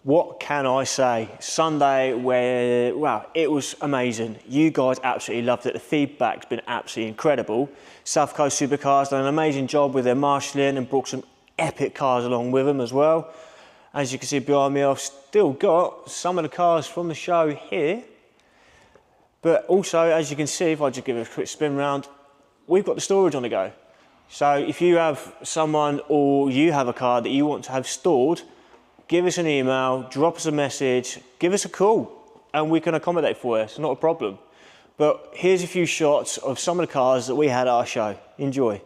what can I say? Sunday, well, it was amazing. You guys absolutely loved it. The feedback's been absolutely incredible. South Coast Supercars done an amazing job with their marshalling and brought some epic cars along with them as well. As you can see behind me, I've still got some of the cars from the show here. But also, as you can see, if I just give it a quick spin round, we've got the storage on the go. So if you have someone or you have a car that you want to have stored, give us an email, drop us a message, give us a call, and we can accommodate for you. It's not a problem. But here's a few shots of some of the cars that we had at our show. Enjoy.